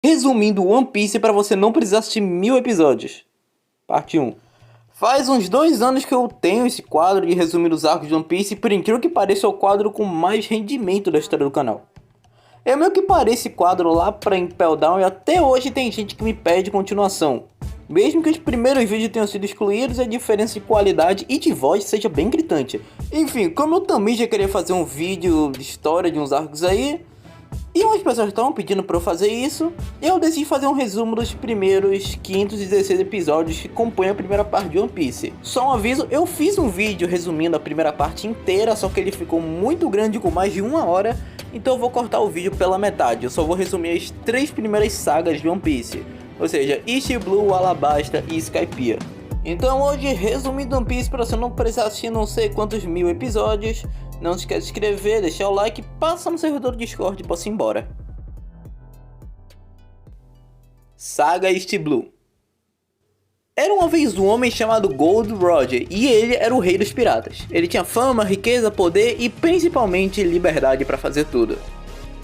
Resumindo One Piece para você não precisar assistir 1000 episódios. Parte 1. Faz uns 2 anos que eu tenho esse quadro de resumir os arcos de One Piece e por incrível que pareça é o quadro com mais rendimento da história do canal. Eu meio que parei esse quadro lá pra Impel Down e até hoje tem gente que me pede continuação. Mesmo que os primeiros vídeos tenham sido excluídos, a diferença de qualidade e de voz seja bem gritante. Enfim, como eu também já queria fazer um vídeo de história de uns arcos aí, e umas pessoas estavam pedindo para eu fazer isso, eu decidi fazer um resumo dos primeiros 516 episódios que compõem a primeira parte de One Piece. Só um aviso, eu fiz um vídeo resumindo a primeira parte inteira, só que ele ficou muito grande com mais de 1 hora, então eu vou cortar o vídeo pela metade. Eu só vou resumir as 3 primeiras sagas de One Piece, ou seja, East Blue, Alabasta e Skypiea. Então hoje, resumindo One Piece para você não precisar assistir não sei quantos 1000 episódios, não se esquece de se inscrever, deixar o like, passa no servidor do Discord e possa ir embora. Saga East Blue. Era uma vez um homem chamado Gold Roger, e ele era o rei dos piratas. Ele tinha fama, riqueza, poder e principalmente liberdade para fazer tudo.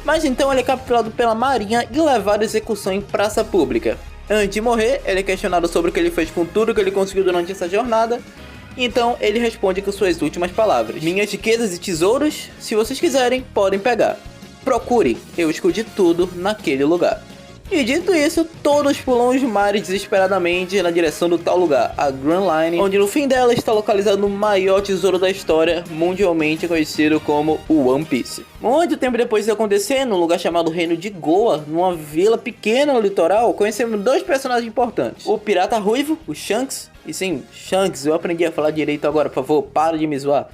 Mas então ele é capturado pela marinha e levado à execução em praça pública. Antes de morrer, ele é questionado sobre o que ele fez com tudo que ele conseguiu durante essa jornada. Então ele responde com suas últimas palavras: minhas riquezas e tesouros, se vocês quiserem, podem pegar. Procurem, eu escondi tudo naquele lugar. E dito isso, todos pulam os mares desesperadamente na direção do tal lugar, a Grand Line, onde no fim dela está localizado o maior tesouro da história, mundialmente conhecido como o One Piece. Muito tempo depois de acontecer, num lugar chamado Reino de Goa, numa vila pequena no litoral, conhecemos 2 personagens importantes: o pirata ruivo, o Shanks. E sim, Shanks, eu aprendi a falar direito agora, por favor, para de me zoar.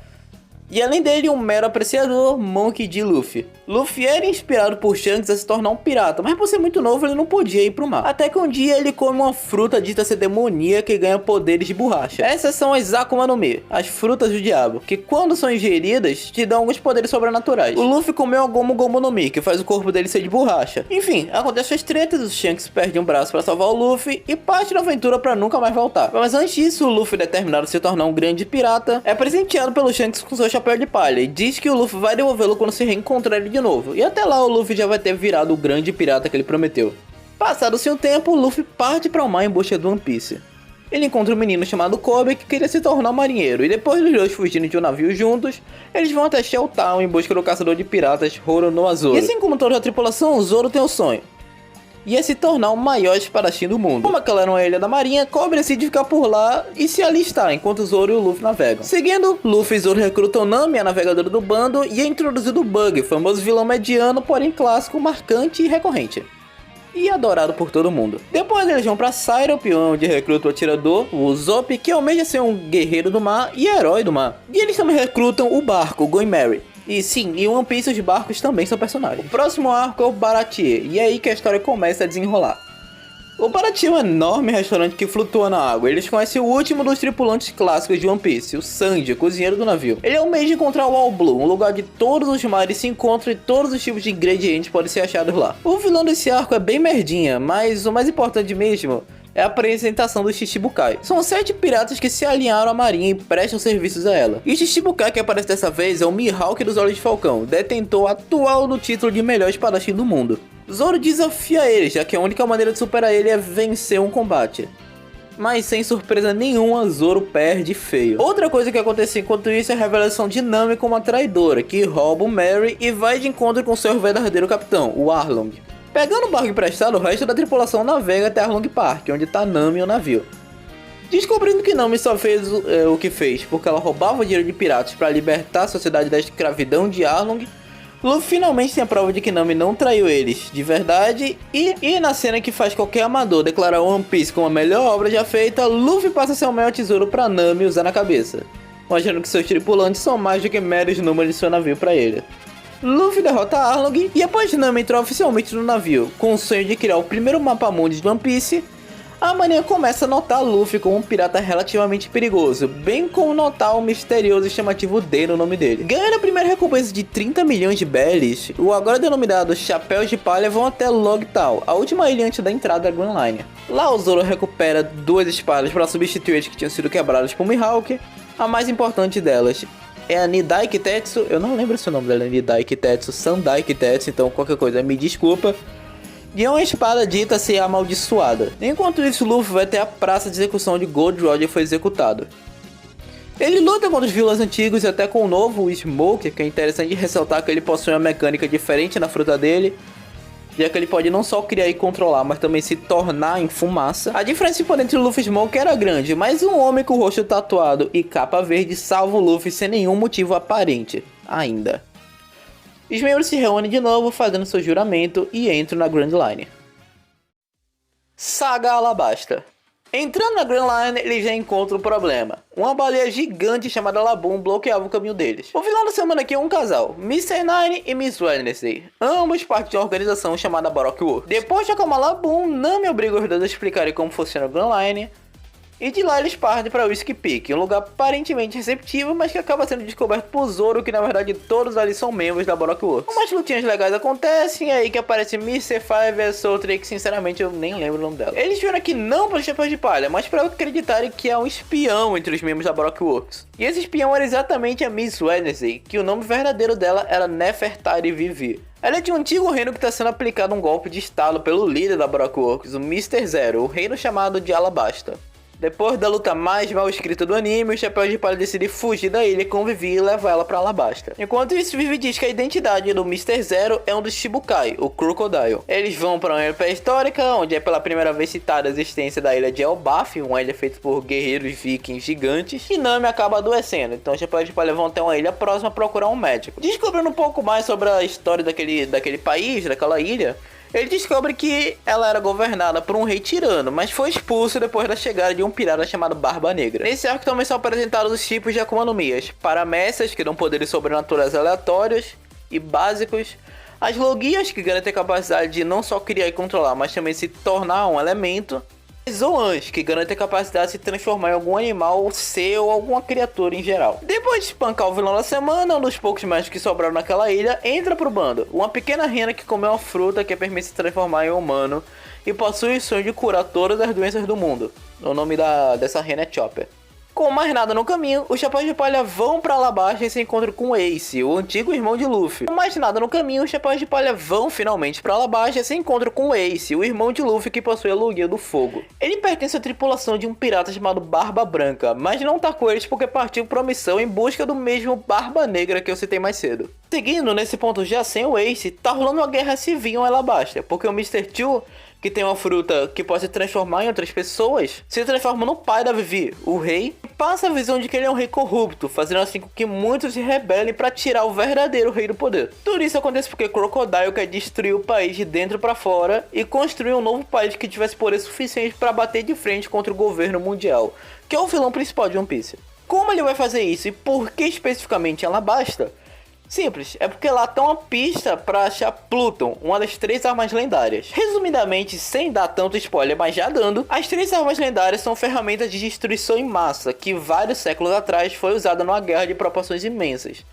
E além dele, um mero apreciador, Monkey D. Luffy. Luffy era inspirado por Shanks a se tornar um pirata, mas por ser muito novo ele não podia ir pro mar. Até que um dia ele come uma fruta dita ser demoníaca e ganha poderes de borracha. Essas são as Akuma no Mi, as frutas do diabo, que quando são ingeridas te dão alguns poderes sobrenaturais. O Luffy comeu a Gomu Gomu no Mi, que faz o corpo dele ser de borracha. Enfim, acontecem as tretas, o Shanks perde um braço para salvar o Luffy e parte da aventura para nunca mais voltar. Mas antes disso, o Luffy, determinado a se tornar um grande pirata, é presenteado pelo Shanks com seu chapéu de palha e diz que o Luffy vai devolvê-lo quando se reencontrar ele de novo. E até lá o Luffy já vai ter virado o grande pirata que ele prometeu. Passado-se um tempo, o Luffy parte para o mar em busca do One Piece. Ele encontra um menino chamado Kobe que queria se tornar um marinheiro, e depois dos dois fugindo de um navio juntos, eles vão até Shell Town em busca do caçador de piratas Roronoa Zoro. E assim como toda a tripulação, Zoro tem um sonho: ia se tornar o maior espadachim do mundo. Como aquela era uma ilha da marinha, Kobe decide ficar por lá e se alistar enquanto Zoro e o Luffy navegam. Seguindo, Luffy e Zoro recrutam Nami, a navegadora do bando, e é introduzido o Bug, famoso vilão mediano, porém clássico, marcante e recorrente. E adorado por todo mundo. Depois eles vão pra Syrup, onde recrutam o atirador, o Usopp, que almeja ser um guerreiro do mar e herói do mar. E eles também recrutam o barco, o Going Merry. E sim, em One Piece os barcos também são personagens. O próximo arco é o Baratie, e é aí que a história começa a desenrolar. O Baratie é um enorme restaurante que flutua na água. Eles conhecem o último dos tripulantes clássicos de One Piece, o Sanji, o cozinheiro do navio. Ele almeja encontrar o All Blue, um lugar onde todos os mares se encontram e todos os tipos de ingredientes podem ser achados lá. O vilão desse arco é bem merdinha, mas o mais importante mesmo é a apresentação do Shichibukai. São 7 piratas que se alinharam à marinha e prestam serviços a ela. E o Shichibukai que aparece dessa vez é o Mihawk dos Olhos de Falcão, detentor atual do título de melhor espadachim do mundo. Zoro desafia ele, já que a única maneira de superar ele é vencer um combate. Mas sem surpresa nenhuma, Zoro perde feio. Outra coisa que acontece enquanto isso é a revelação de Nami como uma traidora, que rouba o Merry e vai de encontro com seu verdadeiro capitão, o Arlong. Pegando o barco emprestado, o resto da tripulação navega até Arlong Park, onde está Nami e o navio. Descobrindo que Nami só fez o que fez porque ela roubava dinheiro de piratas para libertar a sociedade da escravidão de Arlong, Luffy finalmente tem a prova de que Nami não traiu eles de verdade e na cena que faz qualquer amador declarar One Piece como a melhor obra já feita, Luffy passa a ser o maior tesouro para Nami usar na cabeça, mostrando que seus tripulantes são mais do que meros números de seu navio para ele. Luffy derrota Arlong e após Nami entrar oficialmente no navio com o sonho de criar o primeiro mapa mundi de One Piece, a marinha começa a notar Luffy como um pirata relativamente perigoso, bem como notar o misterioso e chamativo D no nome dele. Ganhando a primeira recompensa de 30 milhões de bellies, o agora denominado Chapéus de Palha vão até Logtown, a última ilha antes da entrada da Grand Line. Lá o Zoro recupera 2 espadas para substituir as que tinham sido quebradas por Mihawk, a mais importante delas é a Nidai Kitetsu, eu não lembro se o nome dela é Nidai Kitetsu, Sandai Kitetsu, então qualquer coisa me desculpa. de uma espada dita ser amaldiçoada. Enquanto isso, Luffy vai até a praça de execução onde Gold Roger foi executado. Ele luta contra os vilões antigos e até com o novo Smoke, que é interessante ressaltar que ele possui uma mecânica diferente na fruta dele, já que ele pode não só criar e controlar, mas também se tornar em fumaça. A diferença entre o Luffy e Smoke era grande, mas um homem com o rosto tatuado e capa verde salva o Luffy sem nenhum motivo aparente, ainda. Os membros se reúnem de novo fazendo seu juramento e entram na Grand Line. Saga Alabasta. Entrando na Grand Line, eles já encontram um problema. Uma baleia gigante chamada Laboon bloqueava o caminho deles. O vilão da semana aqui é um casal, Mr. Nine e Miss Wednesday. Ambos parte de uma organização chamada Baroque Works. Depois de acalmar Laboon, Nami obriga os dois a explicarem como funciona a Grand Line. E de lá eles partem para Whiskey Peak, um lugar aparentemente receptivo, mas que acaba sendo descoberto por Zoro, que na verdade todos ali são membros da Baroque Works. Umas lutinhas legais acontecem, é aí que aparece Mr. Five vs outra que sinceramente eu nem lembro o nome dela. Eles vieram aqui não para os chapéus de palha, mas para acreditarem que é um espião entre os membros da Baroque Works. E esse espião era exatamente a Miss Wednesday, que o nome verdadeiro dela era Nefertari Vivi. Ela é de um antigo reino que está sendo aplicado um golpe de estado pelo líder da Baroque Works, o Mr. Zero, o reino chamado de Alabasta. Depois da luta mais mal escrita do anime, o Chapéu de Palha decide fugir da ilha com Vivi e levar ela pra Alabasta. Enquanto isso, Vivi diz que a identidade do Mr. Zero é um dos Shibukai, o Crocodile. Eles vão para uma ilha pré-histórica, onde é pela primeira vez citada a existência da ilha de Elbaf, uma ilha feita por guerreiros vikings gigantes, e Nami acaba adoecendo. Então o Chapéu de Palha vão até uma ilha próxima procurar um médico. Descobrindo um pouco mais sobre a história daquele país, daquela ilha, ele descobre que ela era governada por um rei tirano, mas foi expulso depois da chegada de um pirata chamado Barba Negra. Nesse arco também são apresentados os tipos de Akuma no Miyas: paramessas, que dão poderes sobrenaturais aleatórios e básicos; as logias, que garantem a capacidade de não só criar e controlar, mas também se tornar um elemento; Zoans, que garante a capacidade de se transformar em algum animal, ser ou alguma criatura em geral. Depois de espancar o vilão da semana, um dos poucos médicos que sobraram naquela ilha entra pro bando. Uma pequena rena que comeu uma fruta que permite se transformar em humano e possui o sonho de curar todas as doenças do mundo. O nome dessa rena é Chopper. Com mais nada no caminho, os Chapéus de Palha vão pra Alabasta e se encontram com Ace, o antigo irmão de Luffy. Com mais nada no caminho, os Chapéus de Palha vão finalmente pra Alabasta e se encontram com Ace, o irmão de Luffy que possui a Logia do Fogo. Ele pertence à tripulação de um pirata chamado Barba Branca, mas não tá com eles porque partiu pra missão em busca do mesmo Barba Negra que eu citei mais cedo. Seguindo, nesse ponto já sem o Ace, tá rolando uma guerra civil em Alabasta, porque o Mr. Two, que tem uma fruta que pode se transformar em outras pessoas, se transforma no pai da Vivi, o rei, e passa a visão de que ele é um rei corrupto, fazendo assim com que muitos se rebelem para tirar o verdadeiro rei do poder. Tudo isso acontece porque Crocodile quer destruir o país de dentro para fora e construir um novo país que tivesse poder suficiente para bater de frente contra o governo mundial, que é o vilão principal de One Piece. Como ele vai fazer isso e por que especificamente em Alabasta? Simples, é porque lá tá uma pista pra achar Pluton, uma das 3 armas lendárias. Resumidamente, sem dar tanto spoiler, mas já dando, as 3 armas lendárias são ferramentas de destruição em massa, que vários séculos atrás foi usada numa guerra de proporções imensas.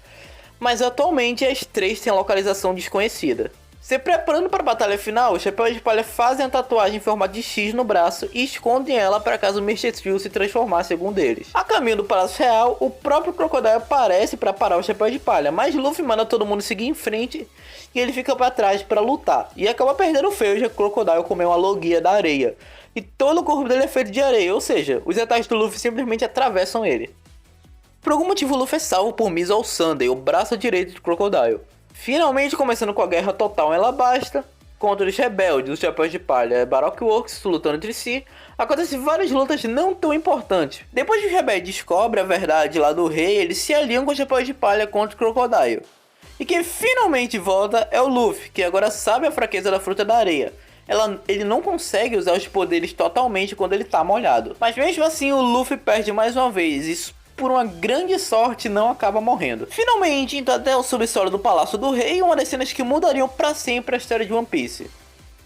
Mas atualmente as 3 têm localização desconhecida. Se preparando para a batalha final, os Chapéus de Palha fazem a tatuagem em formato de X no braço e escondem ela para caso o Mr. Two se transformar, segundo eles. A caminho do Palácio Real, o próprio Crocodile aparece para parar os Chapéus de Palha, mas Luffy manda todo mundo seguir em frente e ele fica para trás para lutar. E acaba perdendo feio, já que o Crocodile comeu uma logia da areia. E todo o corpo dele é feito de areia, ou seja, os ataques do Luffy simplesmente atravessam ele. Por algum motivo, o Luffy é salvo por Mizou Sunday, o braço direito do Crocodile. Finalmente começando com a guerra total em Alabasta, contra os rebeldes, os Chapéus de Palha e Baroque Works lutando entre si, acontecem várias lutas não tão importantes. Depois que os rebeldes descobrem a verdade lá do rei, eles se aliam com os Chapéus de Palha contra o Crocodile. E quem finalmente volta é o Luffy, que agora sabe a fraqueza da fruta da areia. Ele não consegue usar os poderes totalmente quando ele tá molhado. Mas mesmo assim o Luffy perde mais uma vez, isso por uma grande sorte não acaba morrendo. Finalmente, então até o subsolo do Palácio do Rei, uma das cenas que mudariam para sempre a história de One Piece.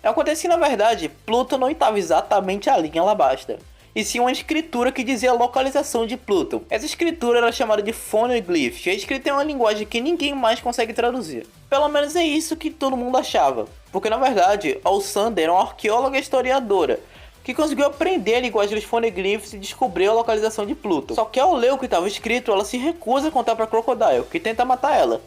Acontece que na verdade, Pluton não estava exatamente ali em Alabasta, e sim uma escritura que dizia a localização de Pluton. Essa escritura era chamada de Phoneglyph, e a escrita é uma linguagem que ninguém mais consegue traduzir. Pelo menos é isso que todo mundo achava, porque na verdade, Alsander era uma arqueóloga e historiadora, que conseguiu aprender a linguagem dos Phoneglyphs e descobriu a localização de Pluton. Só que ao ler o que estava escrito, ela se recusa a contar para Crocodile, que tenta matar ela.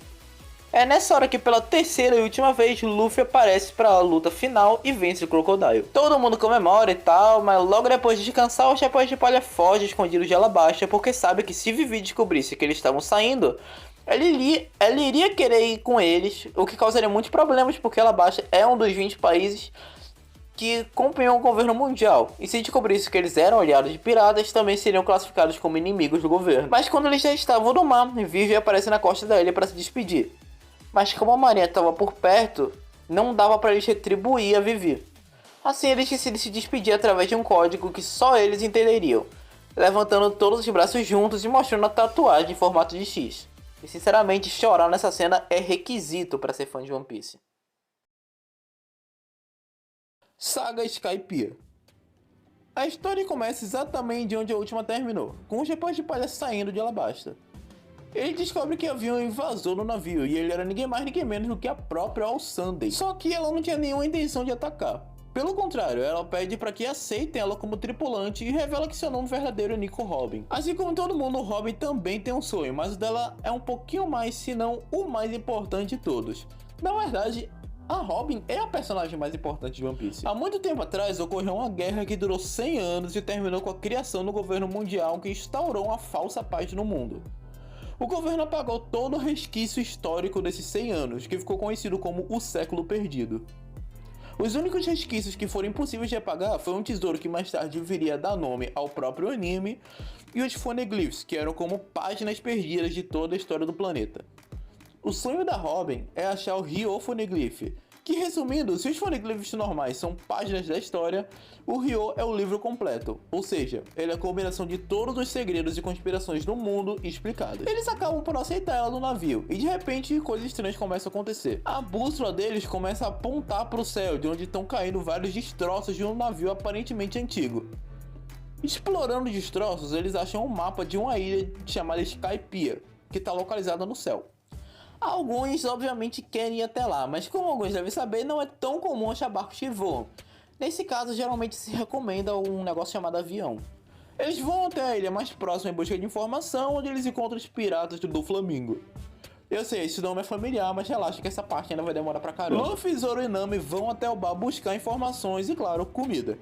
É nessa hora que pela terceira e última vez Luffy aparece para a luta final e vence o Crocodile. Todo mundo comemora e tal, mas logo depois de descansar, o Chapéu de Palha foge escondido de Alabasta porque sabe que se Vivi descobrisse que eles estavam saindo, ele iria querer ir com eles, o que causaria muitos problemas porque Alabasta é um dos 20 países que compõem o governo mundial, e se descobrisse que eles eram aliados de piratas, também seriam classificados como inimigos do governo. Mas quando eles já estavam no mar, Vivi aparece na costa da ilha para se despedir. Mas como a marinha estava por perto, não dava para eles retribuir a Vivi. Assim eles decidem se despedir através de um código que só eles entenderiam, levantando todos os braços juntos e mostrando a tatuagem em formato de X. E sinceramente, chorar nessa cena é requisito para ser fã de One Piece. Saga Skypiea. A história começa exatamente de onde a última terminou, com o Chapéu de Palha saindo de Alabasta. Ele descobre que havia um invasor no navio e ele era ninguém mais ninguém menos do que a própria All Sunday. Só que ela não tinha nenhuma intenção de atacar. Pelo contrário, ela pede para que aceitem ela como tripulante e revela que seu nome verdadeiro é Nico Robin. Assim como todo mundo, o Robin também tem um sonho, mas o dela é um pouquinho mais, se não o mais importante de todos. Na verdade, a Robin é a personagem mais importante de One Piece. Há muito tempo atrás ocorreu uma guerra que durou 100 anos e terminou com a criação do governo mundial que instaurou uma falsa paz no mundo. O governo apagou todo o resquício histórico desses 100 anos, que ficou conhecido como o Século Perdido. Os únicos resquícios que foram impossíveis de apagar foi um tesouro que mais tarde viria a dar nome ao próprio anime e os Poneglyphs, que eram como páginas perdidas de toda a história do planeta. O sonho da Robin é achar o Ryo Poneglyph, que resumindo, se os Poneglyphs normais são páginas da história, o Ryo é o livro completo, ou seja, ele é a combinação de todos os segredos e conspirações do mundo explicados. Eles acabam por aceitar ela no navio, e de repente coisas estranhas começam a acontecer. A bússola deles começa a apontar para o céu, de onde estão caindo vários destroços de um navio aparentemente antigo. Explorando os destroços, eles acham um mapa de uma ilha chamada Skypiea, que está localizada no céu. Alguns obviamente querem ir até lá, mas como alguns devem saber, não é tão comum achar barcos que voam. Nesse caso, geralmente se recomenda um negócio chamado avião. Eles vão até a ilha mais próxima em busca de informação, onde eles encontram os piratas do Flamingo. Eu sei, esse nome é familiar, mas relaxa que essa parte ainda vai demorar pra caramba. Luffy, Zoro e Nami vão até o bar buscar informações e, claro, comida.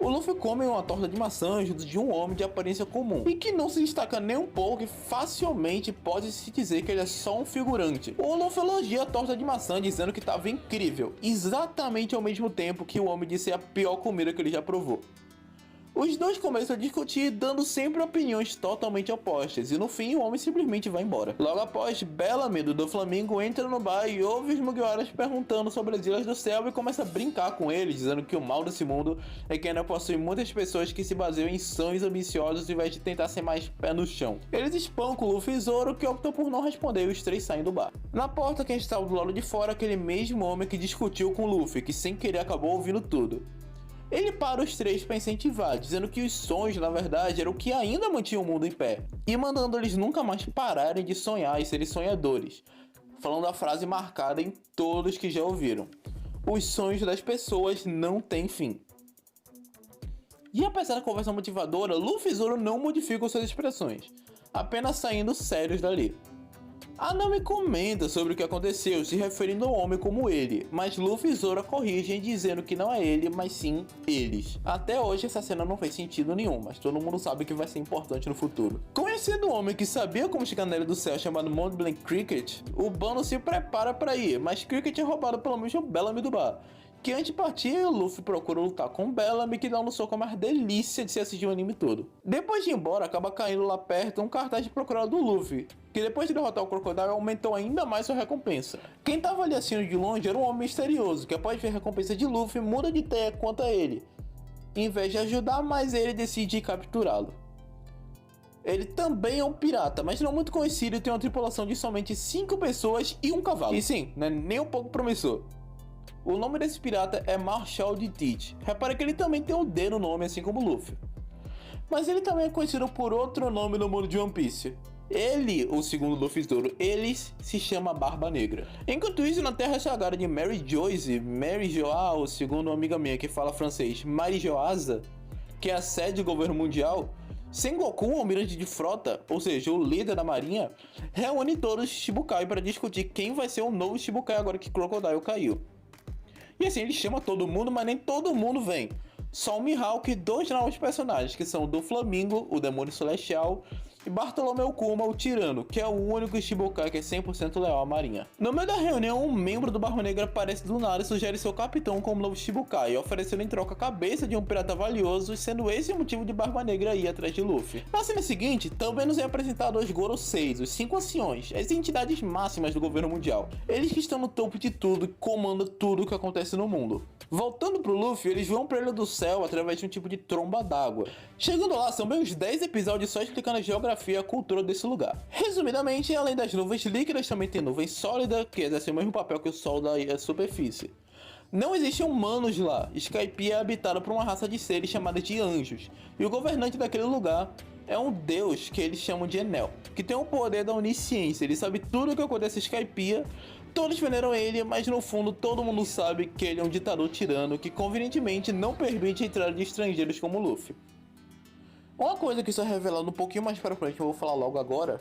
O Luffy come uma torta de maçã junto de um homem de aparência comum, e que não se destaca nem um pouco e facilmente pode-se dizer que ele é só um figurante. O Luffy elogia a torta de maçã dizendo que estava incrível, exatamente ao mesmo tempo que o homem disse ser a pior comida que ele já provou. Os dois começam a discutir, dando sempre opiniões totalmente opostas, e no fim o homem simplesmente vai embora. Logo após, Bellamy do Doflamingo entra no bar e ouve os Mugiwaras perguntando sobre as Ilhas do Céu e começa a brincar com eles, dizendo que o mal desse mundo é que ainda possui muitas pessoas que se baseiam em sonhos ambiciosos ao invés de tentar ser mais pé no chão. Eles espancam o Luffy e Zoro, que optam por não responder, e os três saem do bar. Na porta, quem estava do lado de fora, aquele mesmo homem que discutiu com o Luffy, que sem querer acabou ouvindo tudo. Ele para os três para incentivar, dizendo que os sonhos, na verdade, eram o que ainda mantinha o mundo em pé, e mandando eles nunca mais pararem de sonhar e serem sonhadores, falando a frase marcada em todos que já ouviram: os sonhos das pessoas não têm fim. E apesar da conversa motivadora, Luffy e Zoro não modificam suas expressões, apenas saindo sérios dali. A Nami comenta sobre o que aconteceu, se referindo ao homem como ele, mas Luffy e Zoro corrigem dizendo que não é ele, mas sim eles. Até hoje essa cena não fez sentido nenhum, mas todo mundo sabe que vai ser importante no futuro. Conhecendo um homem que sabia como chegar na Ilha do Céu chamado Mont Blanc Cricket, o bando se prepara para ir, mas Cricket é roubado pelo mesmo Bellamy do bar. Que antes de partir, Luffy procura lutar com Bellamy, que dá um soco a mais delícia de se assistir o anime todo. Depois de ir embora, acaba caindo lá perto um cartaz de procurado do Luffy, que depois de derrotar o Crocodile aumentou ainda mais sua recompensa. Quem tava ali assistindo de longe era um homem misterioso, que após ver a recompensa de Luffy, muda de ideia quanto a ele. Em vez de ajudar, mais ele decide capturá-lo. Ele também é um pirata, mas não muito conhecido e tem uma tripulação de somente 5 pessoas e um cavalo. E sim, não é nem um pouco promissor. O nome desse pirata é Marshall de Teach. Repara que ele também tem um D no nome, assim como Luffy. Mas ele também é conhecido por outro nome no mundo de One Piece. Ele, ou segundo Luffy Zoro, ele se chama Barba Negra. Enquanto isso, na terra sagrada de Mary Joyce, Mary Joa, ou segundo uma amiga minha que fala francês, Marie Joasa, que é a sede do governo mundial, Sengoku, o almirante de frota, ou seja, o líder da marinha, reúne todos os Shichibukai para discutir quem vai ser o novo Shichibukai agora que Crocodile caiu. E assim, ele chama todo mundo, mas nem todo mundo vem. Só o Mihawk e 2 novos personagens, que são o do Flamingo, o Demônio Celestial, e Bartolomeu Kuma, o Tirano, que é o único Shichibukai que é 100% leal à marinha. No meio da reunião, um membro do Barba Negra aparece do nada e sugere seu capitão como novo Shichibukai, oferecendo em troca a cabeça de um pirata valioso, sendo esse o motivo de Barba Negra ir atrás de Luffy. Na cena seguinte, também nos é apresentado os Goroseis, os 5 anciões, as entidades máximas do governo mundial. Eles que estão no topo de tudo e comandam tudo o que acontece no mundo. Voltando pro Luffy, eles vão pra Ilha do Céu através de um tipo de tromba d'água. Chegando lá, são bem uns 10 episódios só explicando a geografia e a cultura desse lugar. Resumidamente, além das nuvens líquidas, também tem nuvem sólida, que exerce o mesmo papel que o Sol da superfície. Não existem humanos lá. Skypiea é habitado por uma raça de seres chamada de anjos, e o governante daquele lugar é um deus que eles chamam de Enel, que tem o poder da onisciência. Ele sabe tudo o que acontece em Skypiea. Todos veneram ele, mas no fundo todo mundo sabe que ele é um ditador tirano que convenientemente não permite a entrada de estrangeiros como Luffy. Uma coisa que isso é revelado um pouquinho mais para frente, eu vou falar logo agora,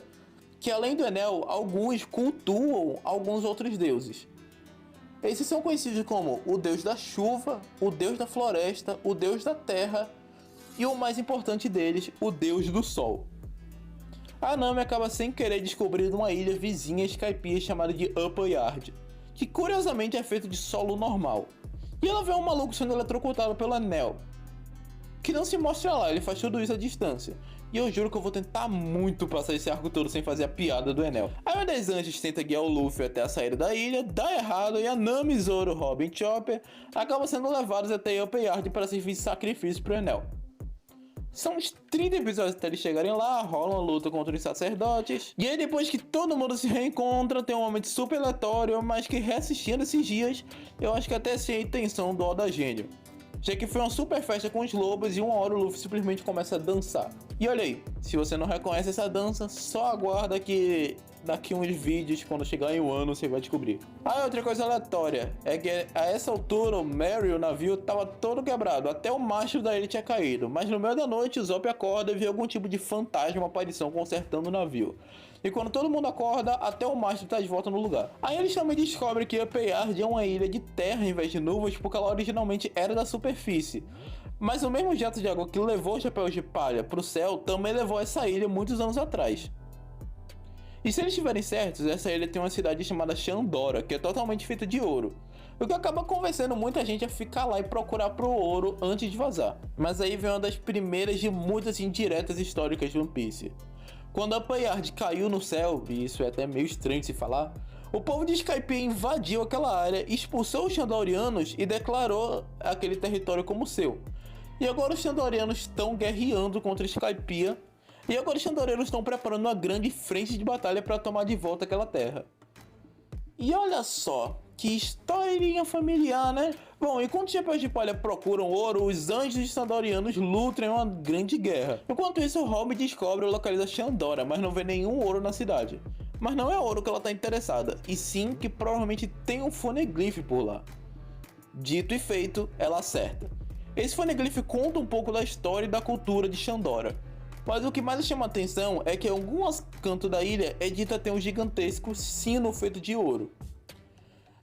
que além do Enel, alguns cultuam alguns outros deuses. Esses são conhecidos como o deus da chuva, o deus da floresta, o deus da terra e o mais importante deles, o deus do sol. A Nami acaba sem querer descobrindo uma ilha vizinha a Skypiea chamada de Upper Yard, que curiosamente é feito de solo normal. E ela vê um maluco sendo eletrocutado pelo Enel, que não se mostra lá, ele faz tudo isso à distância. E eu juro que eu vou tentar muito passar esse arco todo sem fazer a piada do Enel. Aí o das Anjos tenta guiar o Luffy até a saída da ilha, dá errado e a Nami, Zoro, Robin e Chopper acabam sendo levados até Upper Yard para servir de sacrifício pro Enel. São uns 30 episódios até eles chegarem lá, rola uma luta contra os sacerdotes. E aí depois que todo mundo se reencontra, tem um momento super aleatório, mas que reassistindo esses dias, eu acho que até sei a intenção do Oda Gênio. Já que foi uma super festa com os lobos e uma hora o Luffy simplesmente começa a dançar. E olha aí, se você não reconhece essa dança, só aguarda que daqui uns vídeos, quando chegar em um ano, você vai descobrir. Ah, outra coisa aleatória, é que a essa altura o Mary, o navio, tava todo quebrado, até o mastro da ilha tinha caído. Mas no meio da noite o Zop acorda e vê algum tipo de fantasma, uma aparição consertando o navio. E quando todo mundo acorda, até o mastro tá de volta no lugar. Aí eles também descobrem que Upper Yard é uma ilha de terra em vez de nuvens, porque ela originalmente era da superfície. Mas o mesmo jato de água que levou os chapéus de palha pro céu, também levou essa ilha muitos anos atrás. E se eles estiverem certos, essa ilha tem uma cidade chamada Shandora, que é totalmente feita de ouro. O que acaba convencendo muita gente a ficar lá e procurar pro ouro antes de vazar. Mas aí vem uma das primeiras de muitas indiretas históricas de One Piece. Quando a Upper Yard caiu no céu, e isso é até meio estranho de se falar, o povo de Skypiea invadiu aquela área, expulsou os Shandorianos e declarou aquele território como seu. E agora os Shandorianos estão guerreando contra Skypiea, e agora os Shandorianos estão preparando uma grande frente de batalha para tomar de volta aquela terra. E olha só, que historinha familiar, né? Bom, enquanto os chapéus de palha procuram ouro, os anjos Shandorianos lutam em uma grande guerra. Enquanto isso, Robin descobre e localiza Shandora, mas não vê nenhum ouro na cidade. Mas não é ouro que ela está interessada, e sim que provavelmente tem um Poneglyph por lá. Dito e feito, ela acerta. Esse Poneglyph conta um pouco da história e da cultura de Shandora. Mas o que mais chama a atenção é que em alguns cantos da ilha é dito ter um gigantesco sino feito de ouro.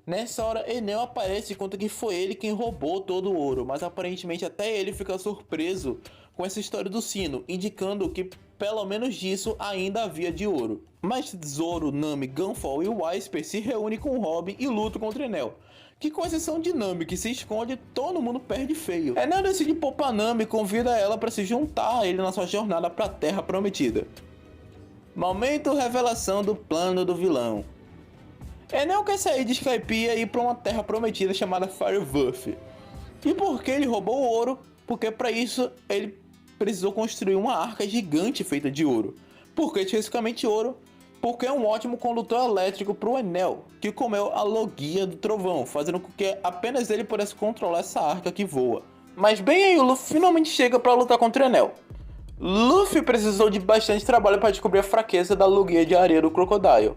Nessa hora, Enel aparece e conta que foi ele quem roubou todo o ouro, mas aparentemente até ele fica surpreso com essa história do sino, indicando que pelo menos disso ainda havia de ouro. Mas Zoro, Nami, Gunfall e Whisper se reúnem com Robin e lutam contra Enel, que com exceção de Nami, que se esconde, todo mundo perde feio. Enel decide poupar Nami e convida ela para se juntar a ele na sua jornada para a Terra Prometida. Momento revelação do plano do vilão. Enel quer sair de Skypiea e ir para uma Terra Prometida chamada Fireworth. E por que ele roubou o ouro? Porque para isso ele precisou construir uma arca gigante feita de ouro. Por que especificamente ouro? Porque é um ótimo condutor elétrico para o Enel, que comeu a Logia do Trovão, fazendo com que apenas ele pudesse controlar essa arca que voa. Mas bem aí o Luffy finalmente chega para lutar contra o Enel. Luffy precisou de bastante trabalho para descobrir a fraqueza da Logia de areia do Crocodile.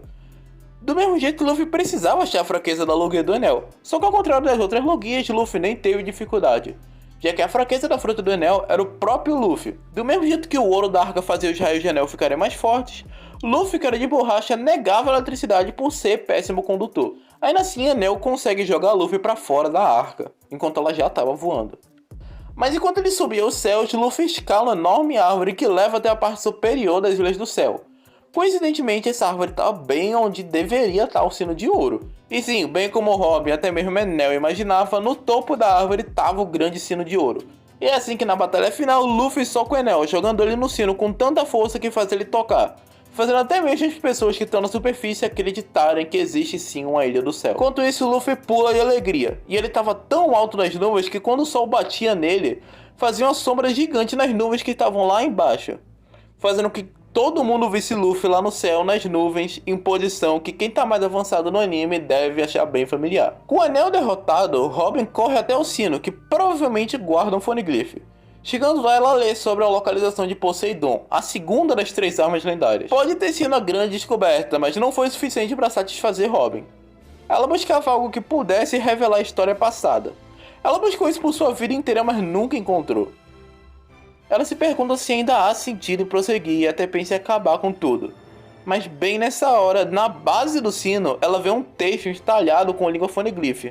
Do mesmo jeito, Luffy precisava achar a fraqueza da Logia do Enel, só que ao contrário das outras Logias, Luffy nem teve dificuldade. já que a fraqueza da fruta do Enel era o próprio Luffy. Do mesmo jeito que o ouro da arca fazia os raios de Enel ficarem mais fortes, Luffy, que era de borracha, negava a eletricidade por ser péssimo condutor. Ainda assim, Enel consegue jogar Luffy para fora da arca, enquanto ela já estava voando. Mas enquanto ele subia aos céus, Luffy escala uma enorme árvore que leva até a parte superior das Ilhas do Céu. Coincidentemente, essa árvore estava bem onde deveria estar o sino de ouro. E sim, bem como Robin e até mesmo Enel imaginava, no topo da árvore estava o grande sino de ouro. E é assim que na batalha final, Luffy soca o Enel, jogando ele no sino com tanta força que faz ele tocar, fazendo até mesmo as pessoas que estão na superfície acreditarem que existe sim uma Ilha do Céu. Enquanto isso, Luffy pula de alegria, e ele estava tão alto nas nuvens que quando o sol batia nele, fazia uma sombra gigante nas nuvens que estavam lá embaixo, fazendo que todo mundo visse Luffy lá no céu, nas nuvens, em posição que quem tá mais avançado no anime deve achar bem familiar. Com o Anel derrotado, Robin corre até o sino, que provavelmente guarda um Poneglyph. Chegando lá, ela lê sobre a localização de Poseidon, a segunda das 3 armas lendárias. Pode ter sido uma grande descoberta, mas não foi suficiente para satisfazer Robin. Ela buscava algo que pudesse revelar a história passada. Ela buscou isso por sua vida inteira, mas nunca encontrou. Ela se pergunta se ainda há sentido em prosseguir e até pensa em acabar com tudo. Mas bem nessa hora, na base do sino, ela vê um texto entalhado com língua Poneglyph.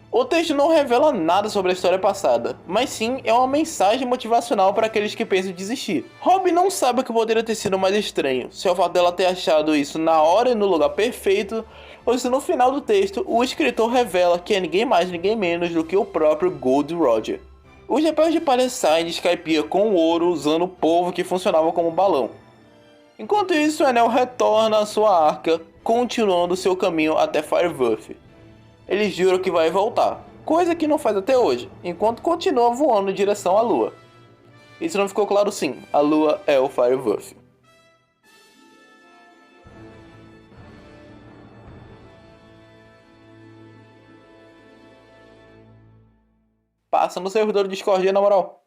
O texto não revela nada sobre a história passada, mas sim é uma mensagem motivacional para aqueles que pensam em desistir. Robin não sabe o que poderia ter sido mais estranho, se é o fato dela ter achado isso na hora e no lugar perfeito, ou se no final do texto o escritor revela que é ninguém mais ninguém menos do que o próprio Gold Roger. O chapéu de palha sai de Skypiea com ouro usando o polvo que funcionava como balão. Enquanto isso, Enel retorna à sua arca, continuando seu caminho até Fireworth. Ele jura que vai voltar, coisa que não faz até hoje, enquanto continua voando em direção à Lua. Isso não ficou claro sim, a Lua é o Fireworth. Passa no servidor do Discord, na moral.